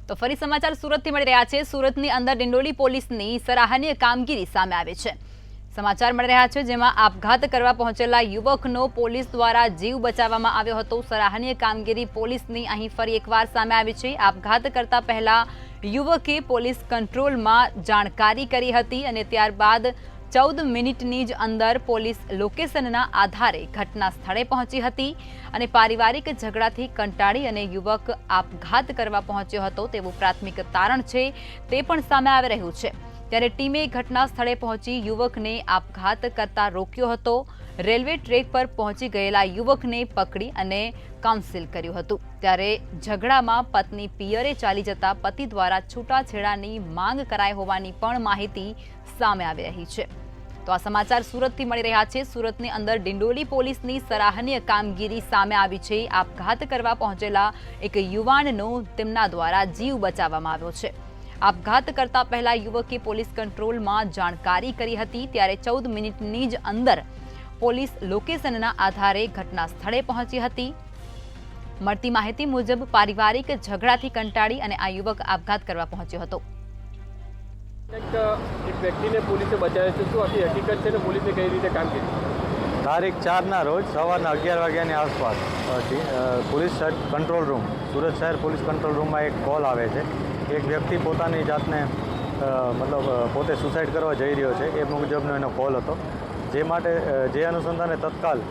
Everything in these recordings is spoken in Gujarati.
તો ફરી સમાચાર સુરતથી મળી રહ્યા છે। સુરતની અંદર ડિંડોલી પોલીસની સરાહનીય કામગીરી સામે આવી છે। સમાચાર મળી રહ્યા છે જેમાં આપઘાત કરવા પહોંચેલા યુવકનો પોલીસ દ્વારા જીવ બચાવવામાં આવ્યો હતો। સરાહનીય કામગીરી પોલીસની અહીં ફરી એકવાર સામે આવી છે। આપઘાત કરતા પહેલા યુવકે પોલીસ કંટ્રોલમાં જાણકારી કરી હતી અને ત્યારબાદ 14 મિનિટની જ અંદર પોલીસ લોકેશનના આધારે ઘટના સ્થળે પહોંચી હતી અને પારિવારિક ઝઘડાથી કંટાળી અને યુવક આપઘાત કરવા પહોંચ્યો હતો તેવું પ્રાથમિક તારણ છે તે પણ સામે આવી રહ્યું છે। ત્યારે ટીમે ઘટના સ્થળે પહોંચી યુવકને આપઘાત કરતા રોક્યો હતો। રેલવે ટ્રેક પર પહોંચી ગયેલા યુવકને પકડી અને કાઉન્સિલ કર્યું હતું। ત્યારે ઝઘડામાં પત્ની પિયરે ચાલી જતા પતિ દ્વારા છૂટાછેડાની માંગ કરાઈ હોવાની પણ માહિતી સામે આવી રહી છે। તો આ સમાચાર સુરતથી મળી રહ્યા છે। સુરતની અંદર ડિંડોલી પોલીસની સરાહનીય કામગીરી સામે આવી છે। આપઘાત કરવા પહોંચેલા એક યુવાનનો તેમના દ્વારા જીવ બચાવવામાં આવ્યો છે। આપઘાત કરતા પહેલા યુવકે પોલીસ કંટ્રોલમાં જાણકારી કરી હતી ત્યારે 14 મિનિટની જ અંદર પોલીસ લોકેશનના આધારે ઘટના સ્થળે પહોંચી હતી। મળતી માહિતી મુજબ પારિવારિક ઝઘડાથી કંટાળી અને આ યુવક આપઘાત કરવા પહોંચ્યો હતો। एक व्यक्ति ने पुलिस से बचाया है तो अभी हकीकत से पुलिस ने कई रीते काम किया। तारीख 4 रोज सवाરના 11 વાગ્યાની આસપાસ પોલીસ કંટ્રોલ રૂમ સુરત શહેર પોલીસ કંટ્રોલ રૂમમાં એક કોલ આવે છે। એક વ્યક્તિ પોતાની જાતને મતલબ પોતે સુસાઇડ કરવા જઈ રહ્યો છે એ મુજબનો એનો કોલ હતો। જે અનુસંધાને તત્કાલ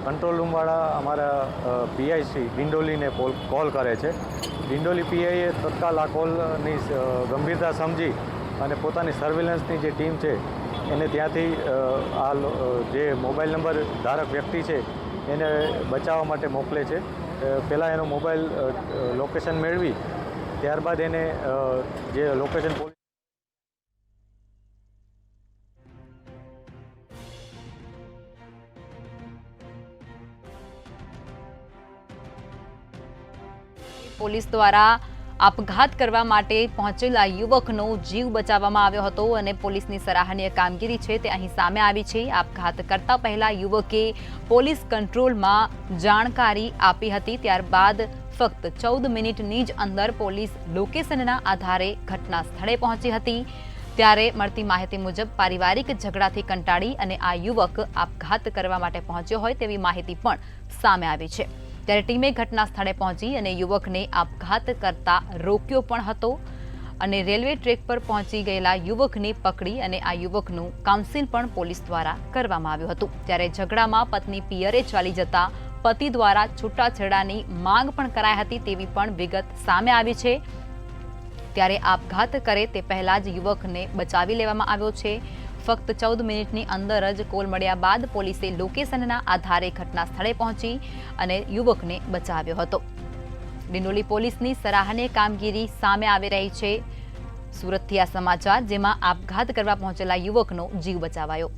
કંટ્રોલ રૂમવાળા અમારા પીઆઈસી ડિંડોલીને કોલ કરે છે। ડિંડોલી પીઆઈએ તત્કાલ આ કોલની ગંભીરતા સમજી અને પોતાની સર્વેલન્સની જે ટીમ છે એને ત્યાંથી આ જે મોબાઈલ નંબર ધારક વ્યક્તિ છે એને બચાવવા માટે મોકલે છે। પહેલાં એનો મોબાઈલ લોકેશન મેળવી ત્યારબાદ એને જે લોકેશન પોલીસ દ્વારા આપઘાત કરવા માટે પહોંચેલા યુવકનો જીવ બચાવવામાં આવ્યો હતો અને પોલીસની સરાહનીય કામગીરી છે તે અહીં સામે આવી છે। આપઘાત કરતા પહેલા યુવકે પોલીસ કંટ્રોલમાં જાણકારી આપી હતી ત્યારબાદ ફક્ત 14 મિનિટની જ અંદર પોલીસ લોકેશનના આધારે ઘટના સ્થળે પહોંચી હતી। ત્યારે મળતી માહિતી મુજબ પારિવારિક ઝઘડાથી કંટાળી અને આ યુવક આપઘાત કરવા માટે પહોંચ્યો હોય તેવી માહિતી પણ સામે આવી છે। ત્યારે ટીમે ઘટના સ્થળે પહોંચી અને યુવકને આપઘાત કરતા રોક્યો પણ હતો અને રેલવે ટ્રેક પર પહોંચી ગયેલા યુવકને પકડી અને આ યુવકનું કાઉન્સિલ પણ પોલીસ દ્વારા કરવામાં આવ્યું હતું। ત્યારે ઝઘડામાં પત્ની પિયરે ચાલી જતા પતિ દ્વારા છૂટાછેડાની માંગ પણ કરાઈ હતી તેવી પણ વિગત સામે આવી છે। ત્યારે આપઘાત કરે તે પહેલા જ યુવકને બચાવી લેવામાં આવ્યો છે। ફક્ત 14 મિનિટની અંદર જ કોલ મળ્યા બાદ પોલીસે લોકેશનના આધારે ઘટના સ્થળે પહોંચી અને યુવકને બચાવ્યો હતો। ડિંડોલી પોલીસની સરાહનીય કામગીરી સામે આવી રહી છે। સુરતથી આ સમાચાર જેમાં આપઘાત કરવા પહોંચેલા યુવકનો જીવ બચાવાયો।